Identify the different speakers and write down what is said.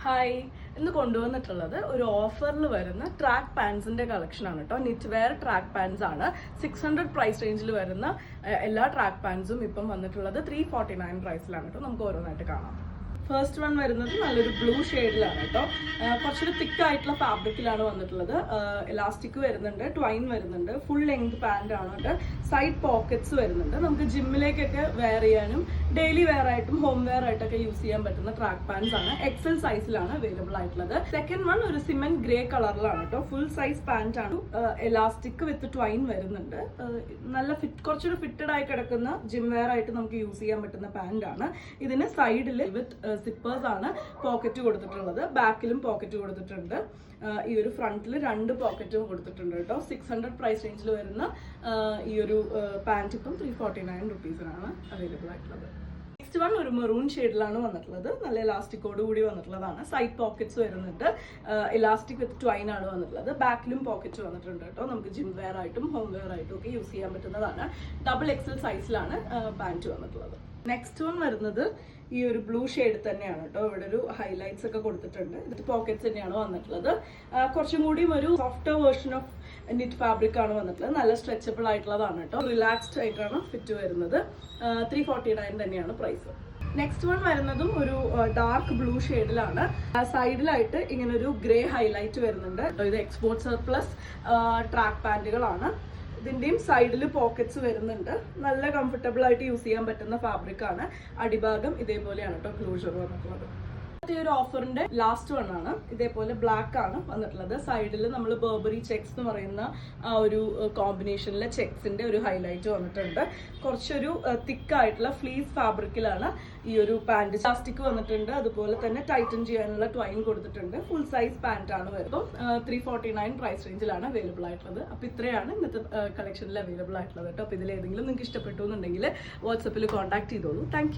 Speaker 1: Hi, ഇന്ന് കൊണ്ടുവന്നിട്ടുള്ളത് ഒരു ഓഫറിൽ വരുന്ന ട്രാക്ക് പാൻസിന്റെ കളക്ഷൻ ആണ് കേട്ടോ. നിറ്റ് വെയർ ട്രാക്ക് പാൻസ് ആണ്. 600 പ്രൈസ് റേഞ്ചിൽ വരുന്ന എല്ലാ ട്രാക്ക് പാൻസും ഇപ്പം വന്നിട്ടുള്ളത് 349 പ്രൈസിലാണ് കേട്ടോ. നമുക്ക് ഓരോന്നായിട്ട് കാണാം. ഫസ്റ്റ് വൺ വരുന്നത് നല്ലൊരു ബ്ലൂ ഷെയ്ഡിലാണ് കേട്ടോ. കുറച്ചൊരു തിക്ക് ആയിട്ടുള്ള ഫാബ്രിക്കിലാണ് വന്നിട്ടുള്ളത്. എലാസ്റ്റിക് വരുന്നുണ്ട്, ട്വൈൻ വരുന്നുണ്ട്, ഫുൾ ലെങ്ത് പാൻറ് ആണ് കേട്ടോ. സൈഡ് പോക്കറ്റ്സ് വരുന്നുണ്ട്. നമുക്ക് ജിമ്മിലേക്കൊക്കെ വെയർ ചെയ്യാനും ഡെയിലി വെയർ ആയിട്ടും ഹോം വെയർ ആയിട്ടൊക്കെ യൂസ് ചെയ്യാൻ പറ്റുന്ന ട്രാക്ക് പാൻസ് ആണ്. എക്സൽ സൈസിലാണ് അവൈലബിൾ ആയിട്ടുള്ളത്. സെക്കൻഡ് വൺ ഒരു സിമെന്റ് ഗ്രേ കളറിലാണ് കേട്ടോ. ഫുൾ സൈസ് പാൻറ് ആണ്. എലാസ്റ്റിക് വിത്ത് ട്വൈൻ വരുന്നുണ്ട്. നല്ല കുറച്ചൊരു ഫിറ്റഡ് ആയി കിടക്കുന്ന ജിം വെയർ ആയിട്ട് നമുക്ക് യൂസ് ചെയ്യാൻ പറ്റുന്ന പാൻറ് ആണ്. ഇതിന് സൈഡിൽ വിത്ത് സിപ്പേഴ്സ് ആണ് പോക്കറ്റ് കൊടുത്തിട്ടുള്ളത്. ബാക്കിലും പോക്കറ്റ് കൊടുത്തിട്ടുണ്ട്. ഈ ഒരു ഫ്രണ്ടിൽ 2 പോക്കറ്റും കൊടുത്തിട്ടുണ്ട് കേട്ടോ. 600 പ്രൈസ് റേഞ്ചിൽ വരുന്ന ഈ ഒരു പാൻറ് ഇപ്പം 349 റുപ്പീസിനാണ് അവൈലബിൾ ആയിട്ടുള്ളത്. നെക്സ്റ്റ് വൺ ഒരു മെറൂൺ ഷെയ്ഡിലാണ് വന്നിട്ടുള്ളത്. നല്ല ഇലാസ്റ്റിക്കോട് കൂടി വന്നിട്ടുള്ളതാണ്. സൈഡ് പോക്കറ്റ്സ് വരുന്നുണ്ട്. ഇലാസ്റ്റിക് വിത്ത് ട്വൈൻ ആണ് വന്നിട്ടുള്ളത്. ബാക്കിലും പോക്കറ്റ് വന്നിട്ടുണ്ട് കേട്ടോ. നമുക്ക് ജിം വെയർ ആയിട്ടും ഹോം വെയർ ആയിട്ടും ഒക്കെ യൂസ് ചെയ്യാൻ പറ്റുന്നതാണ്. ഡബിൾ എക്സൽ സൈസിലാണ് പാൻറ് വന്നിട്ടുള്ളത്. നെക്സ്റ്റ് വൺ വരുന്നത് ഈ ഒരു ബ്ലൂ ഷെയ്ഡ് തന്നെയാണ് കേട്ടോ. ഇവിടെ ഒരു ഹൈലൈറ്റ്സ് ഒക്കെ കൊടുത്തിട്ടുണ്ട്. ഇത് പോക്കറ്റ്സ് തന്നെയാണ് വന്നിട്ടുള്ളത്. കുറച്ചും കൂടിയും ഒരു soft version of knit fabric ആണ് വന്നിട്ടുള്ളത്. നല്ല സ്ട്രെച്ചബിൾ ആയിട്ടുള്ളതാണ് കേട്ടോ. റിലാക്സ്ഡ് ആയിട്ടാണ് ഫിറ്റ് വരുന്നത്. 349 തന്നെയാണ് പ്രൈസ്. നെക്സ്റ്റ് വൺ വരുന്നതും ഒരു ഡാർക്ക് ബ്ലൂ ഷെയ്ഡിലാണ്. സൈഡിലായിട്ട് ഇങ്ങനെ ഒരു ഗ്രേ ഹൈലൈറ്റ് വരുന്നുണ്ട്. ഇത് എക്സ്പോർട്ട് സർപ്ലസ് ട്രാക്ക് പാൻറ്റുകളാണ്. ഇതിന്റെയും സൈഡിൽ പോക്കറ്റ്സ് വരുന്നുണ്ട്. നല്ല കംഫർട്ടബിൾ ആയിട്ട് യൂസ് ചെയ്യാൻ പറ്റുന്ന ഫാബ്രിക് ആണ്. അടിഭാഗം ഇതേപോലെയാണ് കേട്ടോ ക്ലോഷർ വന്നിട്ടുള്ളത്. ഈ ഒരു ഓഫറിന്റെ ലാസ്റ്റ് വൺ ആണ്. ഇതേപോലെ ബ്ലാക്ക് ആണ് വന്നിട്ടുള്ളത്. സൈഡിൽ നമ്മൾ ബർബറി ചെക്സ് എന്ന് പറയുന്ന ആ ഒരു കോമ്പിനേഷനിലെ ചെക്സിന്റെ ഒരു ഹൈലൈറ്റ് വന്നിട്ടുണ്ട്. കുറച്ചൊരു തിക്ക് ആയിട്ടുള്ള ഫ്ലീസ് ഫാബ്രിക്കിലാണ് ഈ ഒരു പാൻറ്. പ്ലാസ്റ്റിക് വന്നിട്ടുണ്ട്. അതുപോലെ തന്നെ ടൈറ്റൻ ചെയ്യാനുള്ള ട്വൈൻ കൊടുത്തിട്ടുണ്ട്. ഫുൾ സൈസ് പാൻറ് ആണ് വരുന്നത്. 349 പ്രൈസ് റേഞ്ചിലാണ് അവൈലബിൾ ആയിട്ടുള്ളത്. അപ്പൊ ഇത്രയാണ് ഇന്നത്തെ കളക്ഷനിൽ അവൈലബിൾ ആയിട്ടുള്ളത് കേട്ടോ. അപ്പൊ ഇതിൽ ഏതെങ്കിലും നിങ്ങൾക്ക് ഇഷ്ടപ്പെട്ടു എന്നുണ്ടെങ്കിൽ വാട്സപ്പിൽ കോൺടാക്ട് ചെയ്തോളൂ. താങ്ക്